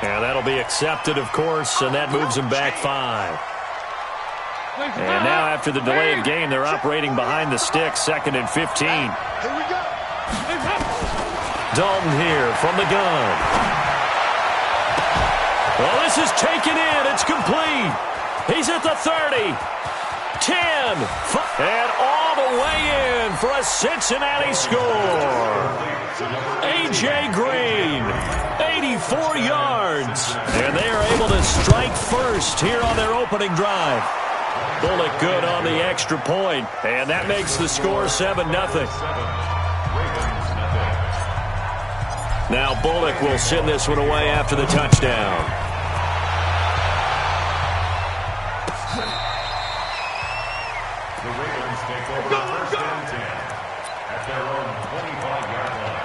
And that'll be accepted, of course, and that moves him back 5. And now after the delay of game, they're operating behind the sticks, 2nd and 15. Here we go. Dalton here from the gun. Well, this is taken in. It's complete. He's at the 30. 10. And all the way in for a Cincinnati score. A.J. Green, 84 yards. And they are able to strike first here on their opening drive. Bullock good on the extra point, and that makes the score 7-0. Now Bullock will send this one away after the touchdown. The Ravens take over the 1st and 10 at their own 25-yard line.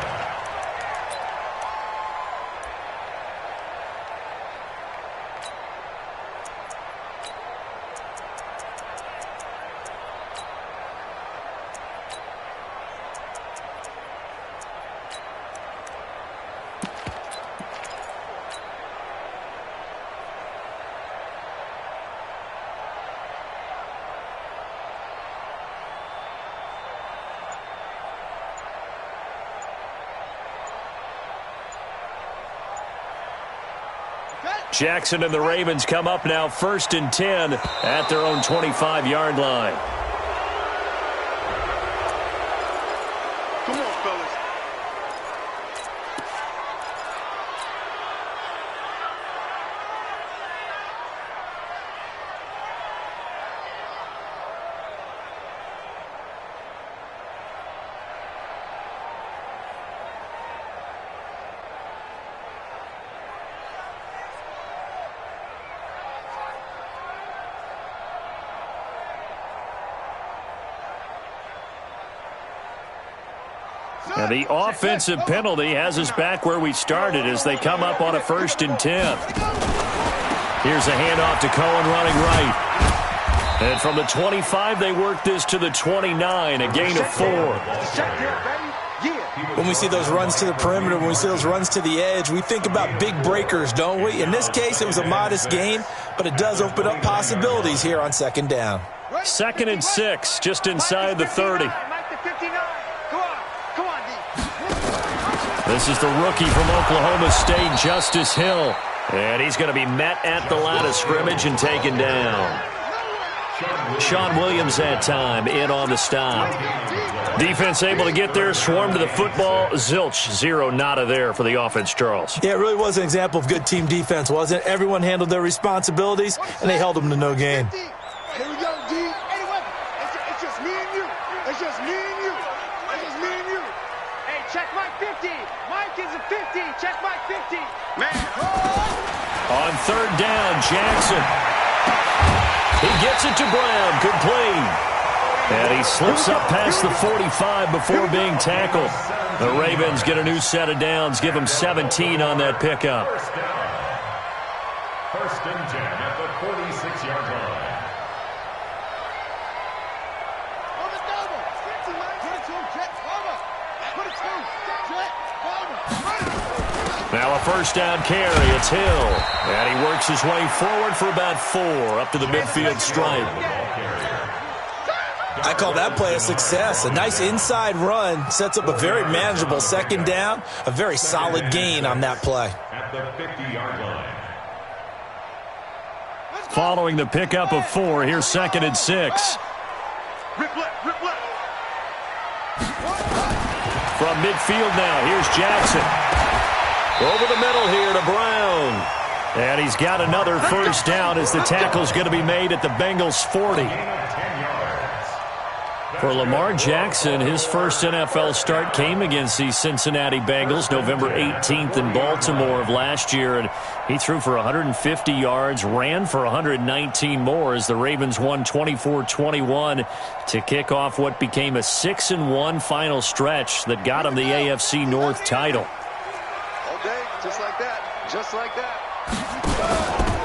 Jackson and the Ravens come up now 1st and 10 at their own 25-yard line. Come on, fellas. And the offensive penalty has us back where we started as they come up on a 1st and 10. Here's a handoff to Cohen running right. And from the 25, they work this to the 29, a gain of 4. When we see those runs to the perimeter, when we see those runs to the edge, we think about big breakers, don't we? In this case, it was a modest gain, but it does open up possibilities here on 2nd down. 2nd and 6, just inside the 30. This is the rookie from Oklahoma State, Justice Hill. And he's going to be met at the line of scrimmage and taken down. Sean Williams that time in on the stop. Defense able to get there, swarm to the football. Zilch, 0 nada there for the offense, Charles. Yeah, it really was an example of good team defense, wasn't it? Everyone handled their responsibilities, and they held them to no gain. Here we go, D. Anyway, it's just me and you. It's just me and you. It's just me and you. Hey, check Mike 50. Mike is a 50. Check Mike 50. Man. On 3rd down, Jackson. He gets it to Brown, complete. And he slips up past the 45 before being tackled. The Ravens get a new set of downs, give them 17 on that pickup. 1st and 10 at the 46-yard line. Now a 1st down carry. It's Hill. And he works his way forward for about 4 up to the midfield stripe. I call that play a success. A nice inside run sets up a very manageable 2nd down. A very solid gain on that play. At the 50-yard line. Following the pickup of 4, here's 2nd and 6. Rip left, rip left. From midfield now, here's Jackson. Over the middle here to Brown. And he's got another 1st down as the tackle's going to be made at the Bengals' 40. For Lamar Jackson, his first NFL start came against the Cincinnati Bengals November 18th in Baltimore of last year. And he threw for 150 yards, ran for 119 more as the Ravens won 24-21 to kick off what became a 6-1 final stretch that got him the AFC North title. All day, just like that. Just like that.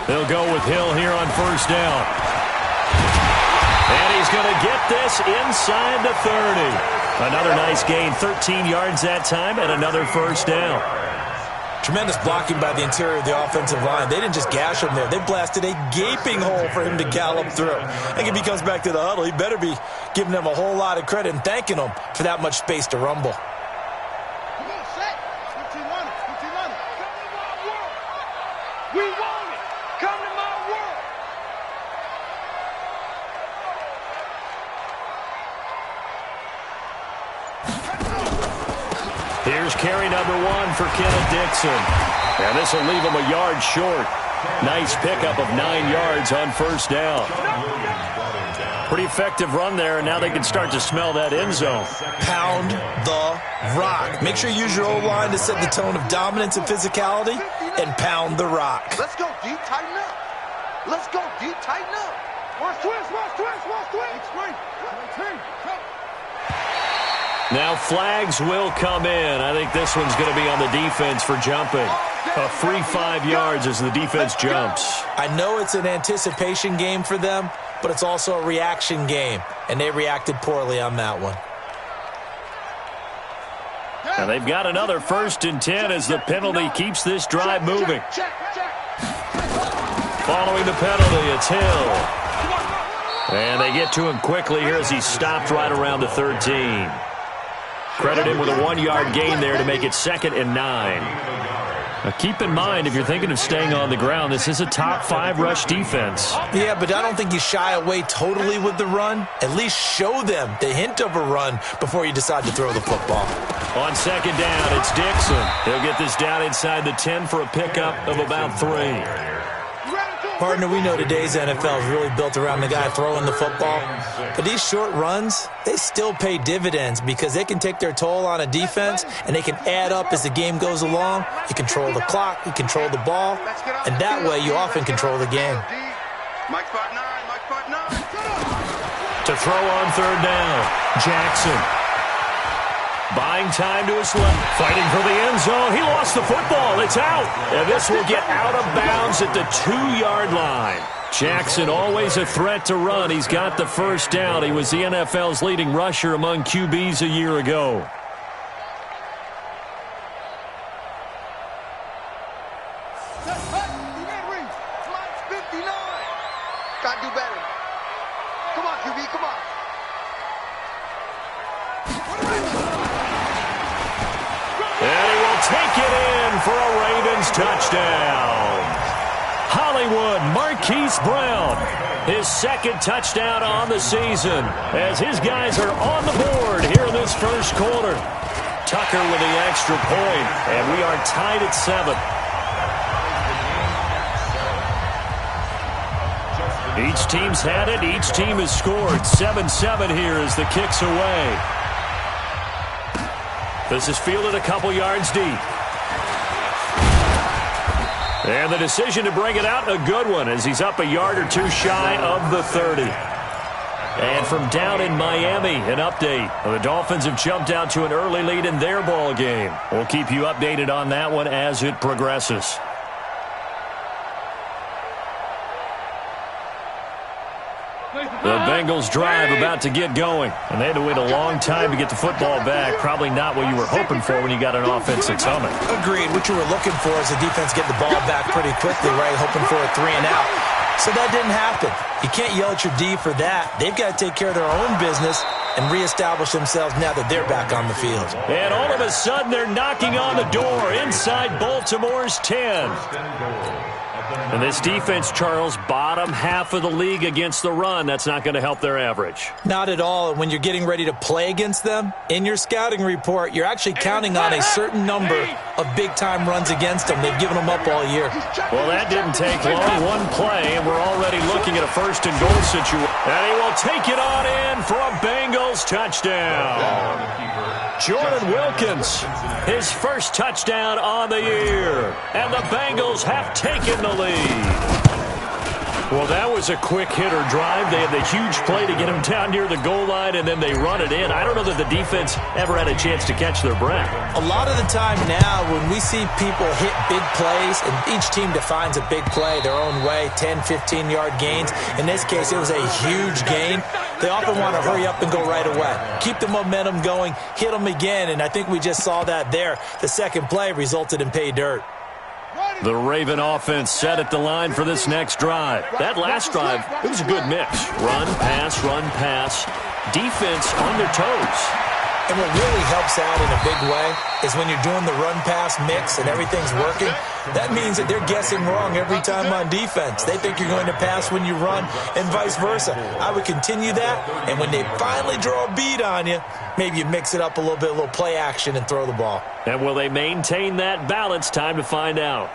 They'll go with Hill here on 1st down. And he's going to get this inside the 30. Another nice gain, 13 yards that time, and another 1st down. Tremendous blocking by the interior of the offensive line. They didn't just gash him there. They blasted a gaping hole for him to gallop through. I think if he comes back to the huddle, he better be giving them a whole lot of credit and thanking them for that much space to rumble. Come on, set. What you want? What you want? Come to my world. We want it. Come to my world. Here's carry number 1 for Kenneth Dixon. And this will leave him a yard short. Nice pickup of 9 yards on first down. Pretty effective run there, and now they can start to smell that end zone. Pound the rock. Make sure you use your O-line to set the tone of dominance and physicality, and pound the rock. Let's go, D. Tighten up. Let's go, D. Tighten up. Watch twist, watch twist, watch twist. Now flags will come in. I think this one's going to be on the defense for jumping. A free 5 yards as the defense jumps. I know it's an anticipation game for them, but it's also a reaction game, and they reacted poorly on that one. Now they've got another 1st and 10 as the penalty keeps this drive moving. Following the penalty, it's Hill. And they get to him quickly here as he stopped right around the 13. Credit him with a 1-yard gain there to make it 2nd and 9. Now keep in mind, if you're thinking of staying on the ground, this is a top 5 rush defense. Yeah, but I don't think you shy away totally with the run. At least show them the hint of a run before you decide to throw the football. On 2nd down, it's Dixon. He'll get this down inside the 10 for a pickup of about 3. Partner, we know today's NFL is really built around the guy throwing the football. But these short runs, they still pay dividends because they can take their toll on a defense and they can add up as the game goes along. You control the clock, you control the ball, and that way you often control the game. To throw on 3rd down, Jackson. Buying time to his left. Fighting for the end zone. He lost the football. It's out. And this will get out of bounds at the 2-yard line. Jackson always a threat to run. He's got the 1st down. He was the NFL's leading rusher among QBs a year ago. Gotta do better. Come on, QB, come on. And he will take it in for a Ravens touchdown. Hollywood Marquise Brown, his 2nd touchdown on the season as his guys are on the board here in this 1st quarter. Tucker with the extra point, and we are tied at 7. Each team's had it. Each team has scored. 7-7 here as the kick's away. This is fielded a couple yards deep. And the decision to bring it out, a good one, as he's up a yard or 2 shy of the 30. And from down in Miami, an update. The Dolphins have jumped out to an early lead in their ball game. We'll keep you updated on that one as it progresses. The Bengals drive about to get going, and they had to wait a long time to get the football back. Probably not what you were hoping for when you got an offense that's humming. Agreed. What you were looking for is the defense get the ball back pretty quickly, right? Hoping for a 3 and out. So that didn't happen. You can't yell at your D for that. They've got to take care of their own business and reestablish themselves now that they're back on the field. And all of a sudden, they're knocking on the door inside Baltimore's 10. And this defense, Charles, bottom half of the league against the run. That's not going to help their average. Not at all. And when you're getting ready to play against them, in your scouting report, you're actually counting on a certain number of big-time runs against them. They've given them up all year. Well, that didn't take long. One play, and we're already looking at a 1st and goal situation. And he will take it on in for a Bengals touchdown. Jordan Wilkins, his 1st touchdown on the year. And the Bengals have taken the lead. Well, that was a quick hitter drive. They had the huge play to get him down near the goal line, and then they run it in. I don't know that the defense ever had a chance to catch their breath. A lot of the time now when we see people hit big plays, and each team defines a big play their own way, 10, 15-yard gains. In this case, it was a huge gain. They often want to hurry up and go right away. Keep the momentum going, hit them again, and I think we just saw that there. The second play resulted in pay dirt. The Raven offense set at the line for this next drive. That last drive, it was a good mix. Run, pass, defense on their toes. And what really helps out in a big way is when you're doing the run-pass mix and everything's working, that means that they're guessing wrong every time on defense. They think you're going to pass when you run and vice versa. I would continue that, and when they finally draw a beat on you, maybe you mix it up a little bit, a little play action, and throw the ball. And will they maintain that balance? Time to find out.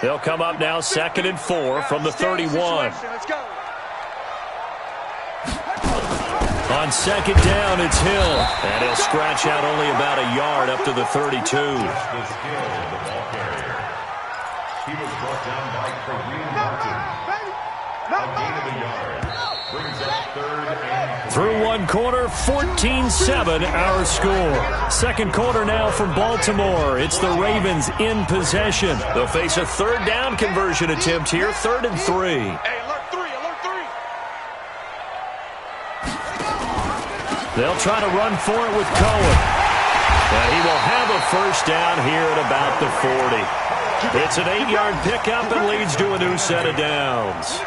They'll come up now 2nd and 4 from the 31. On 2nd down, it's Hill. And he'll scratch out only about a yard up to the 32. The skill of the ball carrier. He was brought down by Kareem Martin. A gain of a yard. Brings up 3rd and 3. Through one quarter, 14-7 our score. Second quarter now from Baltimore. It's the Ravens in possession. They'll face a 3rd down conversion attempt here, 3rd and 3. Hey, alert 3, alert 3. They'll try to run for it with Cohen. And he will have a first down here at about the 40. It's an 8-yard pickup and leads to a new set of downs.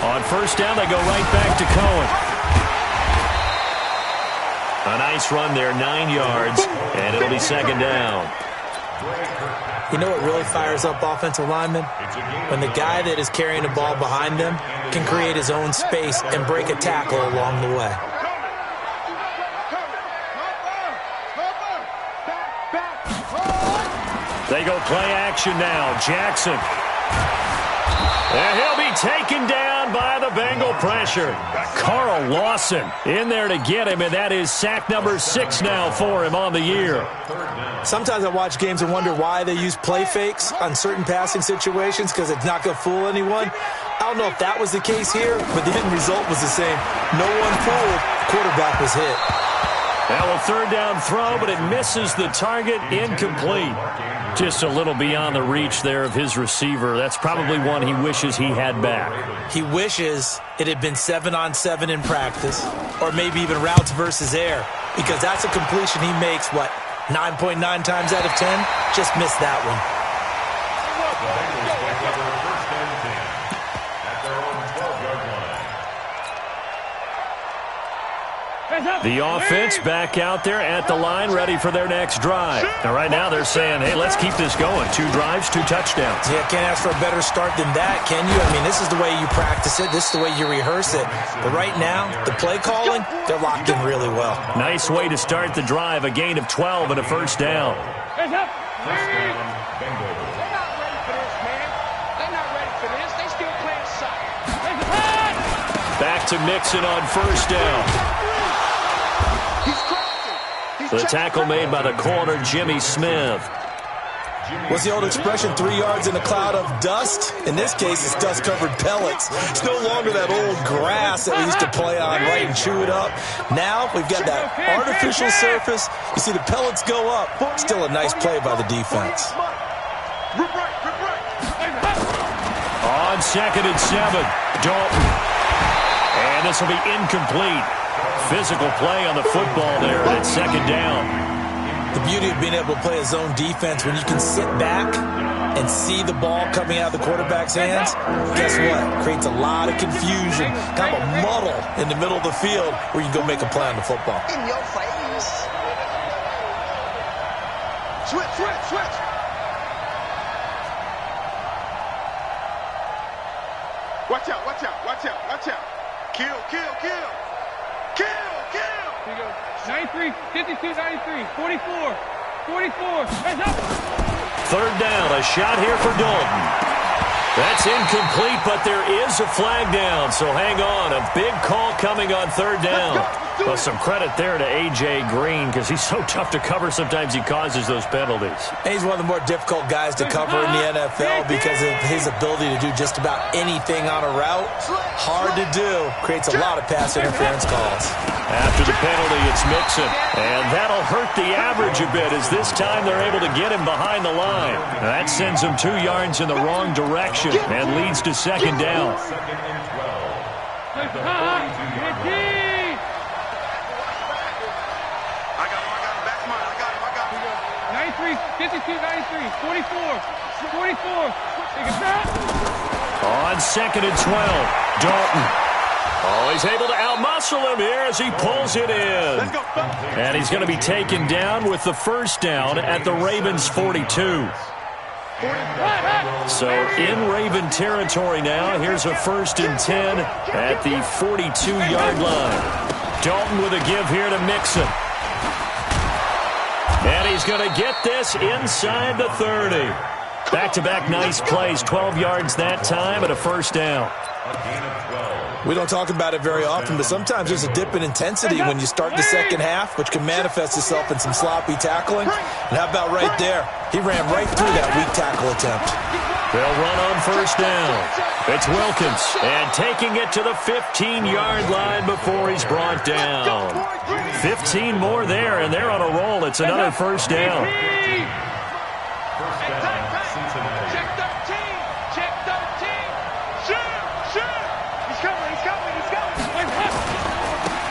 On first down, they go right back to Cohen. A nice run there, 9 yards, and it'll be 2nd down. You know what really fires up offensive linemen? When the guy that is carrying the ball behind them can create his own space and break a tackle along the way. They go play action now. Jackson. And he'll be taken down by the Bengal pressure. Carl Lawson in there to get him, and that is sack number 6 now for him on the year. Sometimes I watch games and wonder why they use play fakes on certain passing situations because it's not going to fool anyone. I don't know if that was the case here, but the end result was the same. No one fooled. Quarterback was hit. Now a 3rd down throw, but it misses the target. Incomplete. Just a little beyond the reach there of his receiver. That's probably one he wishes he had back. He wishes it had been 7-on-7 in practice, or maybe even routes versus air, because that's a completion he makes, 9.9 times out of 10? Just missed that one. The offense back out there at the line, ready for their next drive. Now, right now, they're saying, hey, let's keep this going. 2 drives, 2 touchdowns. Yeah, can't ask for a better start than that, can you? I mean, this is the way you practice it. This is the way you rehearse it. But right now, the play calling, they're locked in really well. Nice way to start the drive, a gain of 12 and a first down. They're not ready for this, man. They're not ready for this. They still playing soccer. Back to Mixon on first down. The tackle made by the corner, Jimmy Smith. What's the old expression, 3 yards in a cloud of dust? In this case, it's dust-covered pellets. It's no longer that old grass that we used to play on, right, and chew it up. Now we've got that artificial surface. You see the pellets go up. Still a nice play by the defense. On 2nd and 7, Dalton. And this will be incomplete. Physical play on the football there at 2nd down. The beauty of being able to play a zone defense, when you can sit back and see the ball coming out of the quarterback's hands, guess what? Creates a lot of confusion, kind of a muddle in the middle of the field where you can go make a play on the football. In your face. Switch. Watch out. Kill. Here you go. 93, 52, 93, 44. Hands up. 3rd down, a shot here for Dalton. That's incomplete, but there is a flag down, so hang on. A big call coming on 3rd down. Well, some credit there to A.J. Green because he's so tough to cover. Sometimes he causes those penalties. And he's one of the more difficult guys to cover in the NFL because of his ability to do just about anything on a route. Hard to do. Creates a lot of pass interference calls. After the penalty, it's Mixon. And that'll hurt the average a bit as this time they're able to get him behind the line. That sends him 2 yards in the wrong direction and leads to 2nd down. 93, 52, 93, 44, 44. Take a shot. On 2nd and 12, Dalton. Oh, he's able to outmuscle him here as he pulls it in. And he's going to be taken down with the first down at the Ravens' 42. So in Raven territory now. Here's a 1st and 10 at the 42-yard line. Dalton with a give here to Mixon. And he's going to get this inside the 30. Back-to-back nice plays, 12 yards that time and a first down. We don't talk about it very often, but sometimes there's a dip in intensity when you start the second half, which can manifest itself in some sloppy tackling. And how about right there? He ran right through that weak tackle attempt. They'll run on first down. It's Wilkins, and taking it to the 15-yard line before he's brought down. 15 more there, and they're on a roll. It's another first down. Check 13. Check 13. Shoot. He's coming.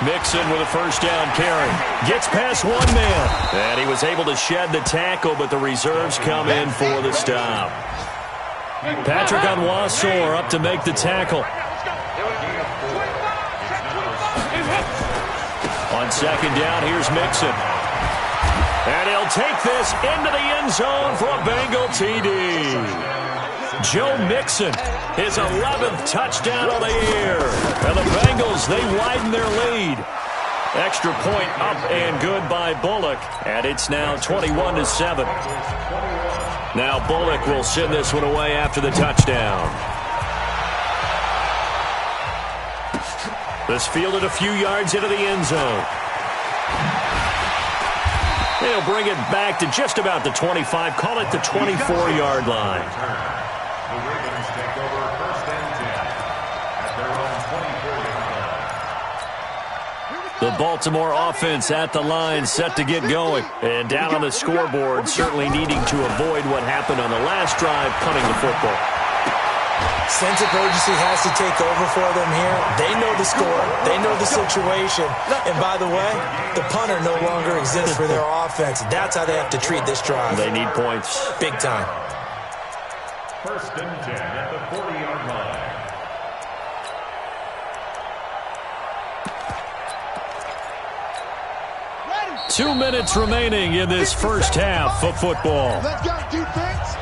Mixon with a first down carry. Gets past one man. And he was able to shed the tackle, but the reserves come in for the stop. Patrick Onwuasor up to make the tackle. On second down, here's Mixon. And he'll take this into the end zone for a Bengal TD. Joe Mixon, his 11th touchdown of the year. And the Bengals, they widen their lead. Extra point up and good by Bullock. And it's now 21-7. Now Bullock will send this one away after the touchdown. This fielded a few yards into the end zone. They'll bring it back to just about the 25. Call it the 24-yard line. The Ravens take over 1st and 10 at their own 24-yard line. The Baltimore offense at the line, set to get going. And down on the scoreboard, certainly needing to avoid what happened on the last drive, punting the football. Sense of urgency has to take over for them here. They know the score. They know the situation. And by the way, the punter no longer exists for their offense. That's how they have to treat this drive. They need points. Big time. 1st and 10 at the 40-yard line. Ready. 2 minutes remaining in this first half of football. Let's go, defense.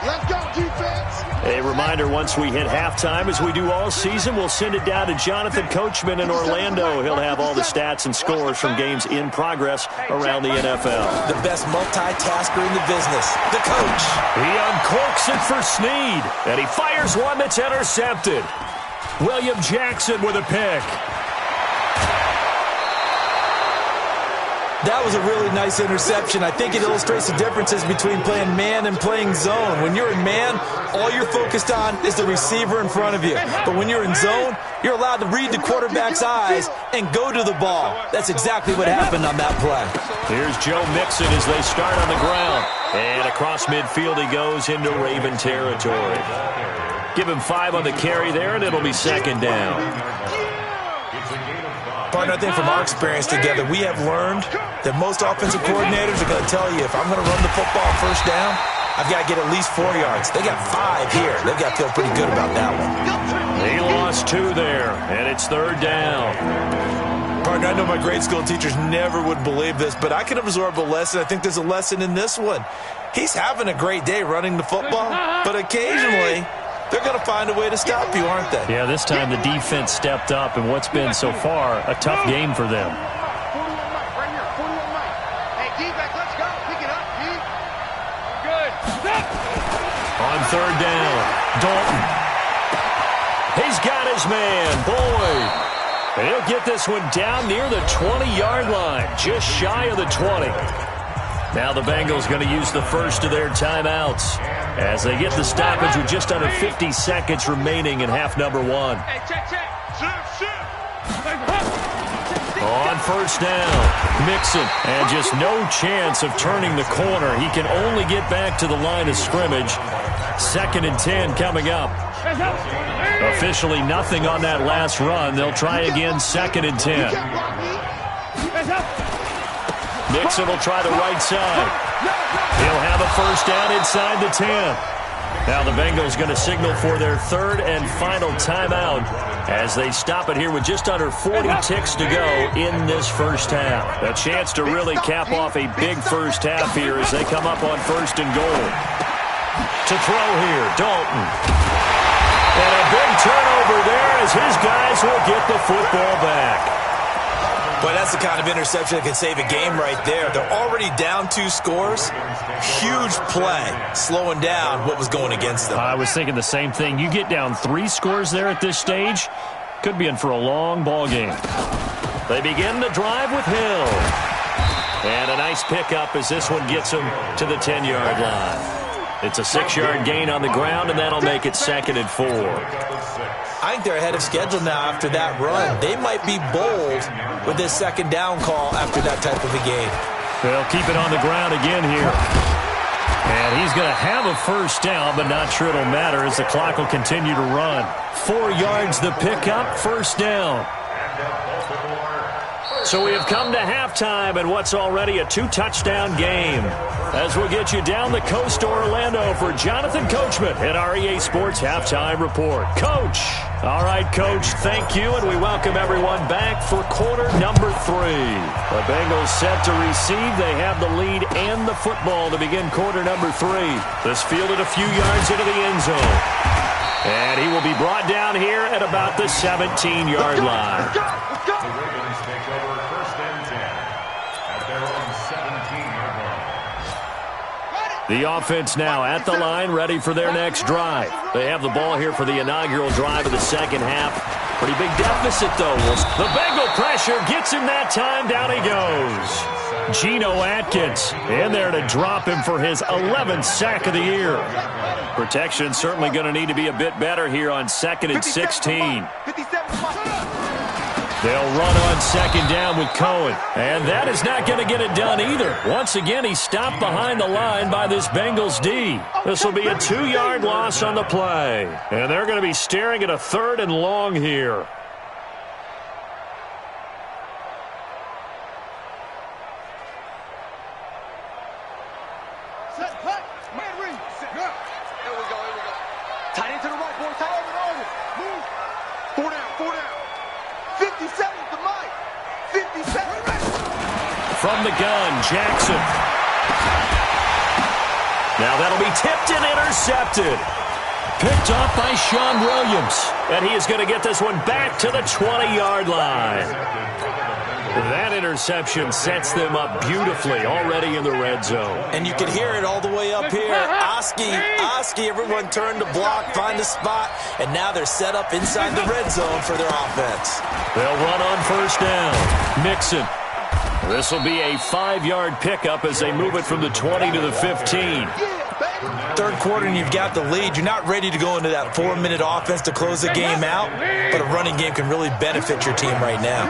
Let's go, defense. A reminder, once we hit halftime, as we do all season, we'll send it down to Jonathan Coachman in Orlando. He'll have all the stats and scores from games in progress around the NFL. The best multitasker in the business, the coach. He uncorks it for Snead, and he fires one that's intercepted. William Jackson with a pick. That was a really nice interception. I think it illustrates the differences between playing man and playing zone. When you're in man, all you're focused on is the receiver in front of you. But when you're in zone, you're allowed to read the quarterback's eyes and go to the ball. That's exactly what happened on that play. Here's Joe Mixon as they start on the ground. And across midfield he goes into Raven territory. Give him 5 on the carry there, and it'll be second down. Partner, I think from our experience together, we have learned that most offensive coordinators are going to tell you, if I'm going to run the football first down, I've got to get at least 4 yards. They got 5 here. They've got to feel pretty good about that one. He lost 2 there, and it's third down. Partner, I know my grade school teachers never would believe this, but I can absorb a lesson. I think there's a lesson in this one. He's having a great day running the football, but occasionally they're going to find a way to stop you, aren't they? Yeah, this time the defense stepped up in what's been so far a tough game for them. 41 Mike, right here, 41 Mike. Hey, D-back, let's go. Pick it up, D. Good. On third down, Dalton. He's got his man, Boyd. And he'll get this one down near the 20-yard line, just shy of the 20. Now the Bengals going to use the first of their timeouts as they get the stoppage with just under 50 seconds remaining in half number 1. Hey, check. Shoot. On first down, Mixon, and just no chance of turning the corner. He can only get back to the line of scrimmage. 2nd and 10 coming up. Officially nothing on that last run. They'll try again, 2nd and 10. Mixon will try the right side. He'll have a first down inside the 10. Now the Bengals going to signal for their third and final timeout as they stop it here with just under 40 ticks to go in this first half. A chance to really cap off a big first half here as they come up on first and goal. To throw here, Dalton. And a big turnover there as his guys will get the football back. Boy, that's the kind of interception that can save a game right there. They're already down 2 scores. Huge play, slowing down what was going against them. I was thinking the same thing. You get down 3 scores there at this stage, could be in for a long ball game. They begin the drive with Hill. And a nice pickup as this one gets him to the 10-yard line. It's a 6-yard gain on the ground, and that'll make it 2nd and 4. I think they're ahead of schedule now after that run. They might be bold with this second down call after that type of a game. They'll keep it on the ground again here. And he's going to have a first down, but not sure it'll matter as the clock will continue to run. 4 yards the pickup, first down. So we have come to halftime in what's already a 2-touchdown game. As we'll get you down the coast to Orlando for Jonathan Coachman at our EA Sports Halftime Report. Coach. All right, Coach, thank you, and we welcome everyone back for quarter number 3. The Bengals set to receive. They have the lead and the football to begin quarter number 3. This fielded a few yards into the end zone. And he will be brought down here at about the 17-yard line. The Ravens take over first and 10 at their own 17-yard line. The offense now at the line, ready for their next drive. They have the ball here for the inaugural drive of the second half. Pretty big deficit, though. The Bengal pressure gets him that time. Down he goes. Geno Atkins in there to drop him for his 11th sack of the year. Protection certainly going to need to be a bit better here on 2nd and 16. They'll run on second down with Cohen. And that is not going to get it done either. Once again, he's stopped behind the line by this Bengals D. This will be a 2-yard loss on the play. And they're going to be staring at a 3rd and long here. Tight end to the right, boy. Tight end over. Move. 4 down. 57 to Mike. 57. From the gun, Jackson. Now that'll be tipped and intercepted. Picked off by Sean Williams. And he is going to get this one back to the 20-yard line. That interception sets them up beautifully already in the red zone. And you can hear it all the way up here. Oski, everyone turned to block, find a spot, and now they're set up inside the red zone for their offense. They'll run on first down. Mixon. This will be a 5-yard pickup as they move it from the 20 to the 15. Third quarter and you've got the lead. You're not ready to go into that 4-minute offense to close the game out, but a running game can really benefit your team right now.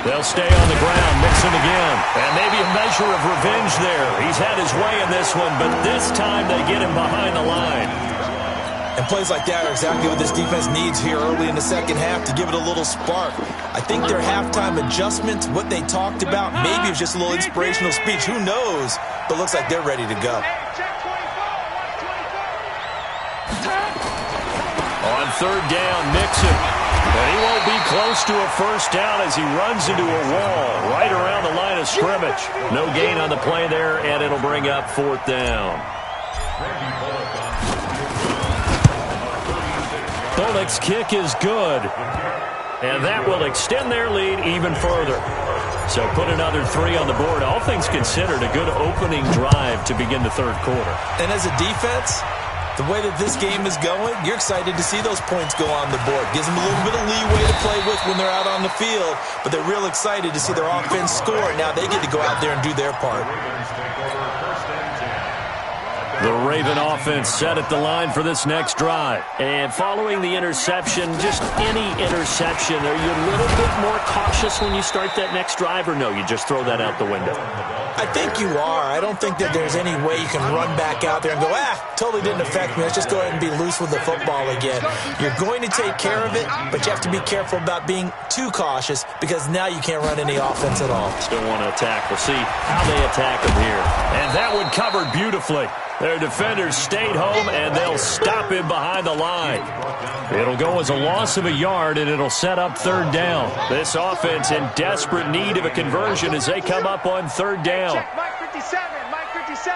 They'll stay on the ground, Mixon again. And maybe a measure of revenge there. He's had his way in this one, but this time they get him behind the line. And plays like that are exactly what this defense needs here early in the second half to give it a little spark. I think their halftime adjustments, what they talked about, maybe it was just a little inspirational speech. Who knows? But looks like they're ready to go. On third down, Mixon. And he won't be close to a first down as he runs into a wall right around the line of scrimmage. No gain on the play there, and it'll bring up 4th down. Bullock's kick is good. And that will extend their lead even further. So put another 3 on the board. All things considered, a good opening drive to begin the third quarter. And as a defense, the way that this game is going, you're excited to see those points go on the board. Gives them a little bit of leeway to play with when they're out on the field, but they're real excited to see their offense score. Now they get to go out there and do their part. The Raven offense set at the line for this next drive. And following the interception, just any interception, are you a little bit more cautious when you start that next drive, or no, you just throw that out the window? I think you are. I don't think that there's any way you can run back out there and go, totally didn't affect me. Let's just go ahead and be loose with the football again. You're going to take care of it, but you have to be careful about being too cautious because now you can't run any offense at all. Still want to attack. We'll see how they attack him here. And that one covered beautifully. Their defenders stayed home, and they'll stop him behind the line. It'll go as a loss of a yard, and it'll set up third down. This offense in desperate need of a conversion as they come up on third down. Check Mike 57, Mike 57.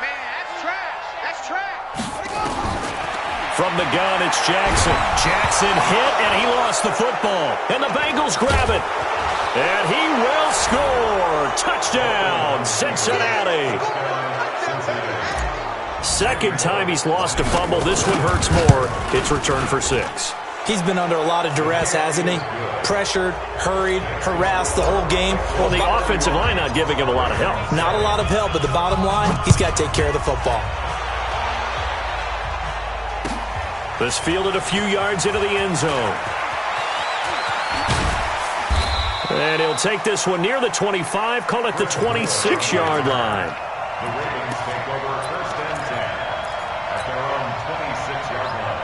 Man, that's trash. That's trash. From the gun, it's Jackson. Jackson hit, and he lost the football. And the Bengals grab it. And he will score. Touchdown, Cincinnati. Second time he's lost a fumble. This one hurts more. It's returned for 6. He's been under a lot of duress, hasn't he? Pressured, hurried, harassed the whole game. Well, the offensive line not giving him a lot of help. Not a lot of help, but the bottom line, he's got to take care of the football. This fielded a few yards into the end zone. And he'll take this one near the 25, call it the 26-yard line. The Ravens take over first and 10 at their own 26-yard line.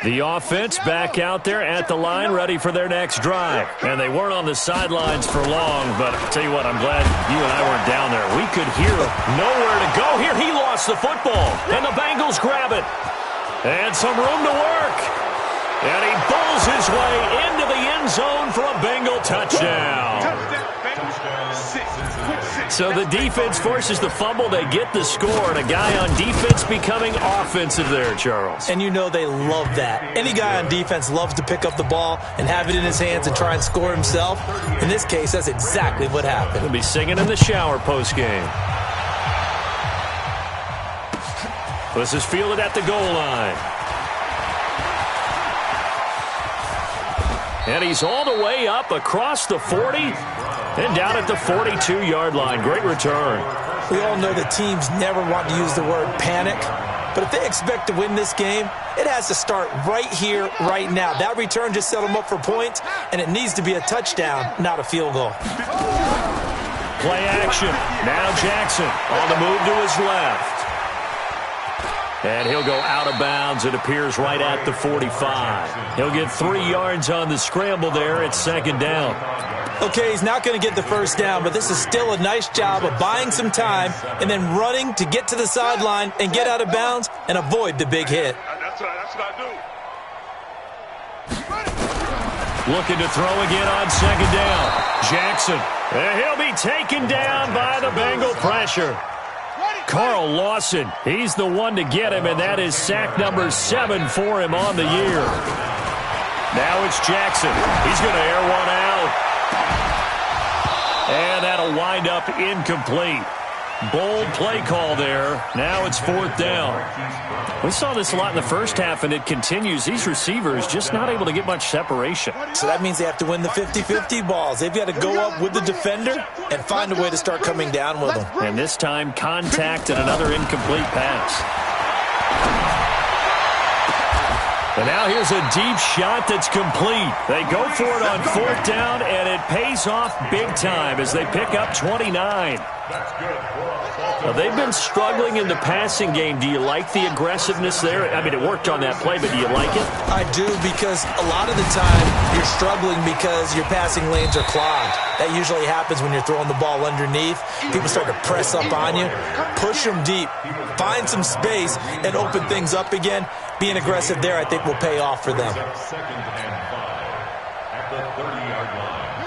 The offense back out there at the line, ready for their next drive. And they weren't on the sidelines for long, but I'll tell you what, I'm glad you and I weren't down there. We could hear nowhere to go. Here, he lost the football, and the Bengals grab it. And some room to work. And he bulls his way into the end zone for a Bengal touchdown. So the defense forces the fumble. They get the score, and a guy on defense becoming offensive there, Charles. And you know they love that. Any guy on defense loves to pick up the ball and have it in his hands and try and score himself. In this case, that's exactly what happened. He'll be singing in the shower post-game. This is fielded at the goal line. And he's all the way up across the 40 and down at the 42-yard line. Great return. We all know that teams never want to use the word panic, but if they expect to win this game, it has to start right here, right now. That return just set them up for points, and it needs to be a touchdown, not a field goal. Play action. Now Jackson on the move to his left. And he'll go out of bounds. It appears right at the 45. He'll get 3 yards on the scramble there. It's second down. Okay, he's not going to get the first down, but this is still a nice job of buying some time and then running to get to the sideline and get out of bounds and avoid the big hit. That's what I do. Looking to throw again on second down. Jackson. And he'll be taken down by the Bengal pressure. Carl Lawson, he's the one to get him, and that is sack number 7 for him on the year. Now it's Jackson. He's going to air one out. And that'll wind up incomplete. Bold play call there. Now it's fourth down. We saw this a lot in the first half, and it continues. These receivers just not able to get much separation. So that means they have to win the 50-50 balls. They've got to go up with the defender and find a way to start coming down with them. And this time, contact and another incomplete pass. And now here's a deep shot that's complete. They go for it on fourth down, and it pays off big time as they pick up 29. Now, they've been struggling in the passing game. Do you like the aggressiveness there? I mean, it worked on that play, but do you like it? I do, because a lot of the time you're struggling because your passing lanes are clogged. That usually happens when you're throwing the ball underneath. People start to press up on you. Push them deep. Find some space and open things up again. Being aggressive there, I think, will pay off for them.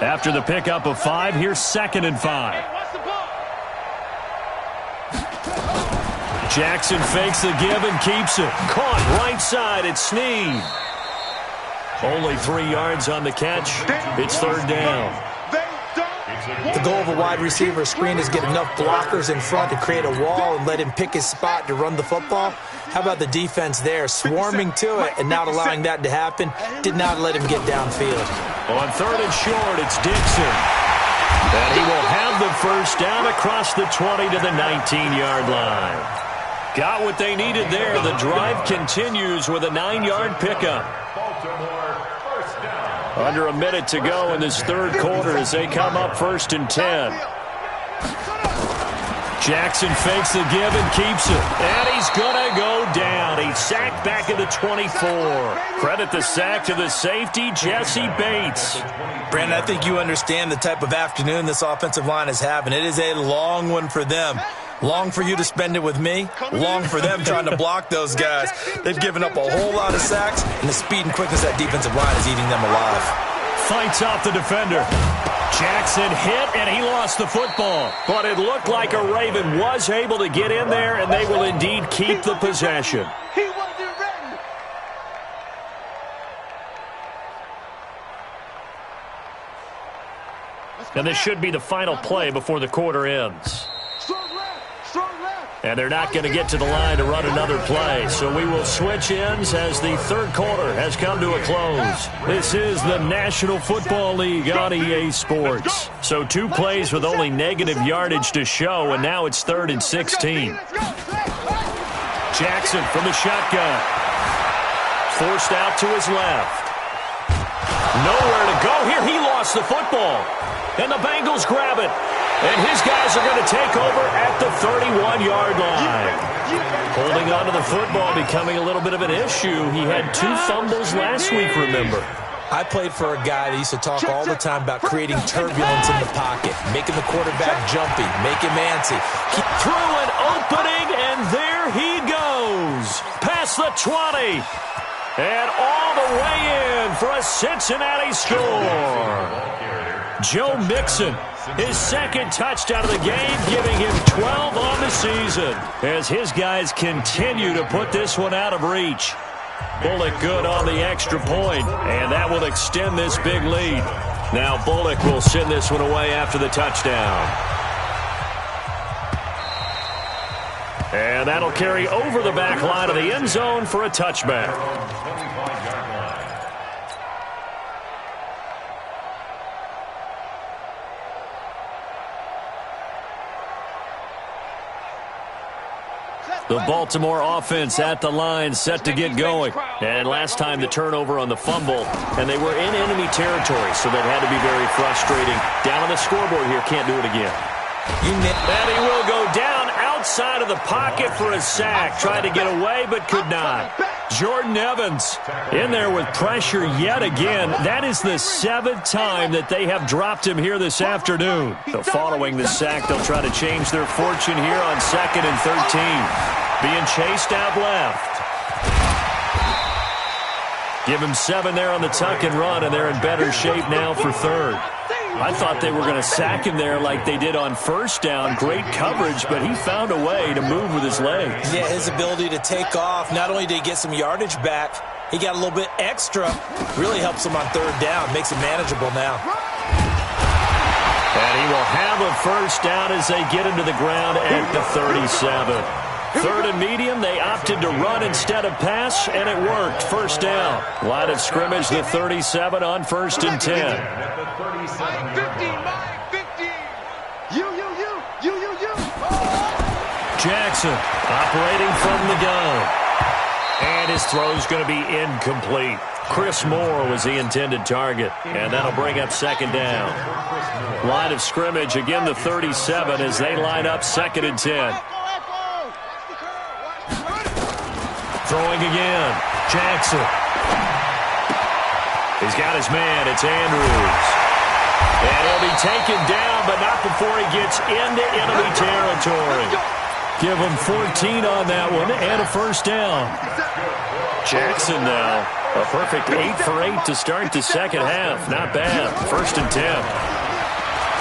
After the pickup of 5, here's 2nd and 5. Jackson fakes the give and keeps it. Caught right side. It's Snead. Only 3 yards on the catch. It's third down. The goal of a wide receiver screen is get enough blockers in front to create a wall and let him pick his spot to run the football. How about the defense there, swarming to it and not allowing that to happen? Did not let him get downfield. On 3rd and short, it's Dixon. And he will have the first down across the 20 to the 19-yard line. Got what they needed there. The drive continues with a 9-yard pickup. Under a minute to go in this third quarter as they come up 1st and 10. Jackson fakes the give and keeps it. And he's going to go down. He's sacked back at the 24. Credit the sack to the safety, Jesse Bates. Brandon, I think you understand the type of afternoon this offensive line is having. It is a long one for them. Long for you to spend it with me. Long for them trying to block those guys. They've given up a whole lot of sacks, and the speed and quickness of that defensive line is eating them alive. Fights off the defender. Jackson hit, and he lost the football. But it looked like a Raven was able to get in there, and they will indeed keep the possession. He wasn't ready. And this should be the final play before the quarter ends. And they're not going to get to the line to run another play. So we will switch ends as the third quarter has come to a close. This is the National Football League on EA Sports. So 2 plays with only negative yardage to show, and now it's 3rd and 16. Jackson from the shotgun. Forced out to his left. Nowhere to go here. He lost the football. And the Bengals grab it. And his guys are going to take over at the 31-yard line. Holding on to the football becoming a little bit of an issue. He had 2 fumbles last week, remember. I played for a guy that used to talk all the time about creating turbulence in the pocket, making the quarterback jumpy, make him antsy. Through an opening, and there he goes. Past the 20. And all the way in for a Cincinnati score. Joe Mixon, his second touchdown of the game, giving him 12 on the season as his guys continue to put this one out of reach. Bullock good on the extra point, and that will extend this big lead. Now Bullock will send this one away after the touchdown. And that'll carry over the back line of the end zone for a touchback. The Baltimore offense at the line, set to get going. And last time the turnover on the fumble, and they were in enemy territory, so that had to be very frustrating. Down on the scoreboard here, can't do it again. And he will go down outside of the pocket for a sack. Tried to get away, but could not. Jordan Evans in there with pressure yet again. That is the 7th time that they have dropped him here this afternoon. So following the sack, they'll try to change their fortune here on 2nd and 13. Being chased out left. Give him 7 there on the tuck and run, and they're in better shape now for 3rd. I thought they were going to sack him there like they did on 1st down. Great coverage, but he found a way to move with his legs. Yeah, his ability to take off. Not only did he get some yardage back, he got a little bit extra. Really helps him on 3rd down. Makes it manageable now. And he will have a first down as they get into the ground at the 37. 3rd and medium, they opted to run instead of pass, and it worked. First down. Line of scrimmage, the 37 on 1st and 10. 15. You. Jackson operating from the gun. And his throw's going to be incomplete. Chris Moore was the intended target, and that'll bring up 2nd down. Line of scrimmage, again the 37 as they line up 2nd and 10. Throwing again. Jackson. He's got his man. It's Andrews. And he'll be taken down, but not before he gets into enemy territory. Give him 14 on that one and a first down. Jackson now. A perfect 8 for 8 to start the second half. Not bad. 1st and 10.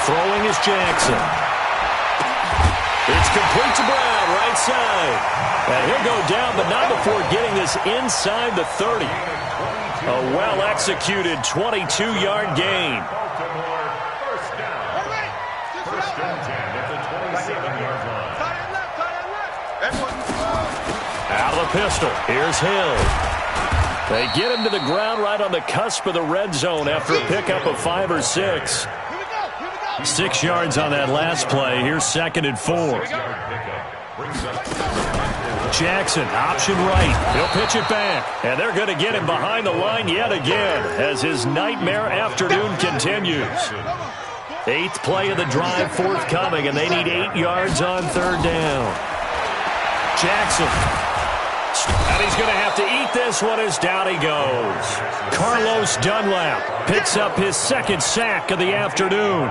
Throwing is Jackson. It's complete to Brown, right side. And he'll go down, but not before getting this inside the 30. A well-executed 22-yard gain. First and 10 at the 27-yard line. Tight end left. Everyone. Out of the pistol. Here's Hill. They get him to the ground right on the cusp of the red zone after a pickup of 5 or 6. 6 yards on that last play. Here's 2nd and 4. Jackson, option right. He'll pitch it back. And they're going to get him behind the line yet again as his nightmare afternoon continues. 8th play of the drive forthcoming, and they need 8 yards on 3rd down. Jackson. And he's going to have to eat this one as down he goes. Carlos Dunlap picks up his 2nd sack of the afternoon.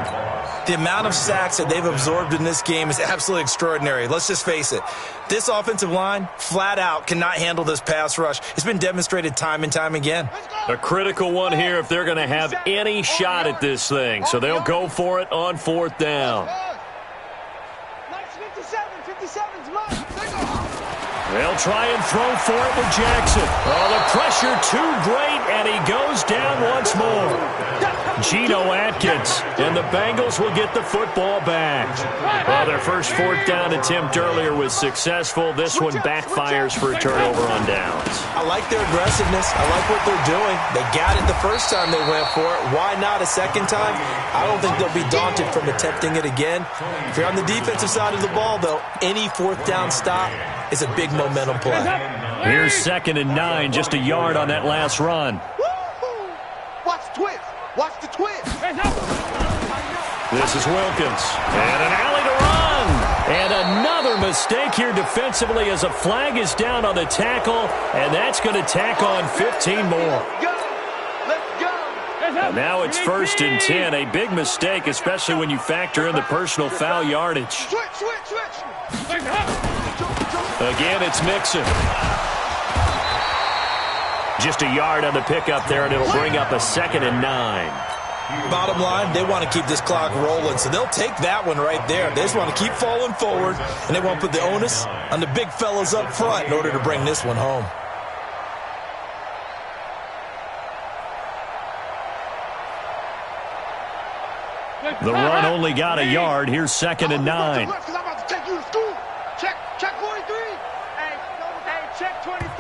The amount of sacks that they've absorbed in this game is absolutely extraordinary. Let's just face it. This offensive line, flat out, cannot handle this pass rush. It's been demonstrated time and time again. A critical one here if they're going to have any shot at this thing. So they'll go for it on 4th down. Mike's 57's mine. They'll try and throw for it with Jackson. Oh, the pressure too great, and he goes down once more. Geno Atkins, and the Bengals will get the football back. Well, their first 4th down attempt earlier was successful. This one backfires for a turnover on downs. I like their aggressiveness. I like what they're doing. They got it the first time they went for it. Why not a second time? I don't think they'll be daunted from attempting it again. If you're on the defensive side of the ball, though, any 4th down stop is a big momentum play. Here's 2nd and 9, just a yard on that last run. Watch the twist. Watch the twist. This is Wilkins. And an alley to run. And another mistake here defensively as a flag is down on the tackle. And that's going to tack on 15 more. Let's go. And now it's 1st and 10. A big mistake, especially when you factor in the personal foul yardage. Switch. Again, it's Mixon. Just a yard on the pickup there, and it'll bring up a 2nd and 9. Bottom line, they want to keep this clock rolling, so they'll take that one right there. They just want to keep falling forward, and they want to put the onus on the big fellas up front in order to bring this one home. The run only got a yard. Here's 2nd and 9.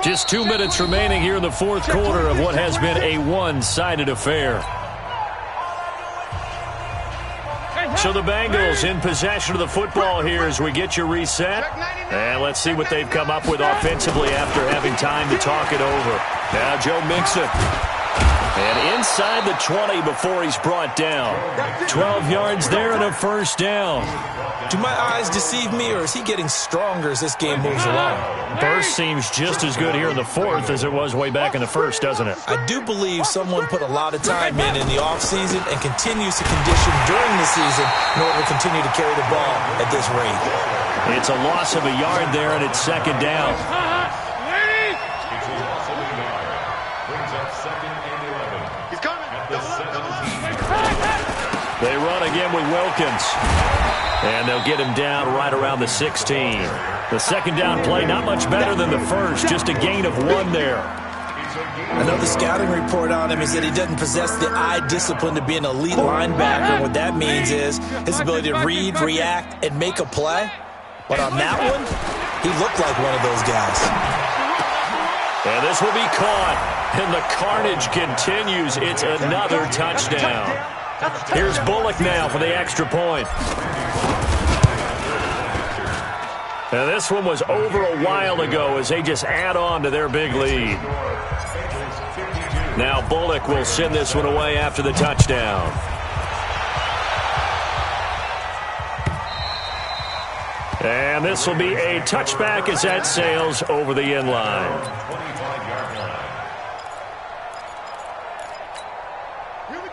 Just 2 minutes remaining here in the 4th quarter of what has been a one-sided affair. So the Bengals in possession of the football here as we get you reset. And let's see what they've come up with offensively after having time to talk it over. Now Joe Mixon. And inside the 20 before he's brought down. 12 yards there and a 1st down. Do my eyes deceive me, or is he getting stronger as this game moves along? Burst seems just as good here in the 4th as it was way back in the 1st, doesn't it? I do believe someone put a lot of time in the offseason and continues to condition during the season in order to continue to carry the ball at this rate. It's a loss of a yard there, and it's 2nd down. He's coming. They run again with Wilkins. And they'll get him down right around the 16. The 2nd down play, not much better than the 1st, just a gain of 1 there. I know the scouting report on him is that he doesn't possess the eye discipline to be an elite linebacker. And what that means is his ability to read, react, and make a play. But on that one, he looked like one of those guys. And this will be caught. And the carnage continues. It's another touchdown. Here's Bullock now for the extra point. And this one was over a while ago as they just add on to their big lead. Now Bullock will send this one away after the touchdown. And this will be a touchback as that sails over the end line.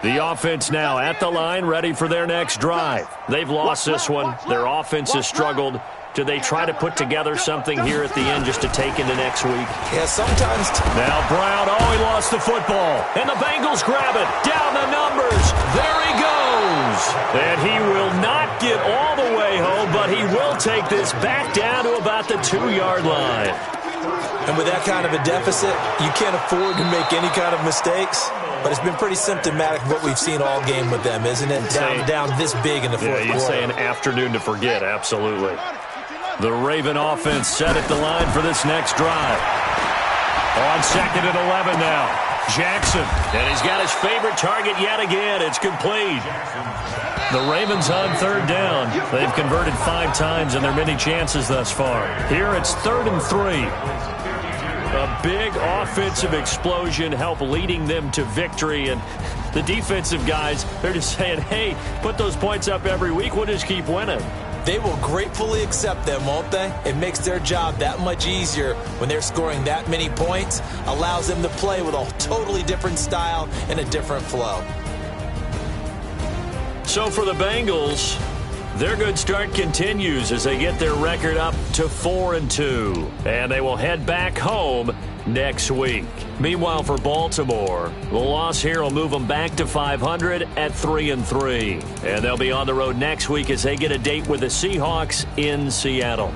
The offense now at the line, ready for their next drive. They've lost this one. Their offense has struggled. Do they try to put together something here at the end just to take into next week? Yeah, sometimes. Now Brown, he lost the football. And the Bengals grab it. Down the numbers. There he goes. And he will not get all the way home, but he will take this back down to about the 2-yard line. And with that kind of a deficit, you can't afford to make any kind of mistakes. But it's been pretty symptomatic of what we've seen all game with them, isn't it? Down this big in the fourth quarter. Yeah, you'd say an afternoon to forget, absolutely. The Raven offense set at the line for this next drive. On 2nd and 11 now. Jackson, and he's got his favorite target yet again. It's complete. The Ravens on 3rd down. They've converted 5 times in their many chances thus far. Here it's 3rd and 3. A big offensive explosion helped leading them to victory. And the defensive guys, they're just saying, hey, put those points up every week. We'll just keep winning. They will gratefully accept them, won't they? It makes their job that much easier when they're scoring that many points. Allows them to play with a totally different style and a different flow. So for the Bengals, their good start continues as they get their record up to 4-2. And they will head back home next week. Meanwhile, for Baltimore, the loss here will move them back to 500 at 3-3. And they'll be on the road next week as they get a date with the Seahawks in Seattle.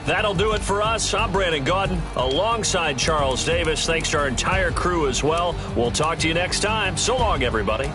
That'll do it for us. I'm Brandon Gaudin alongside Charles Davis. Thanks to our entire crew as well. We'll talk to you next time. So long, everybody.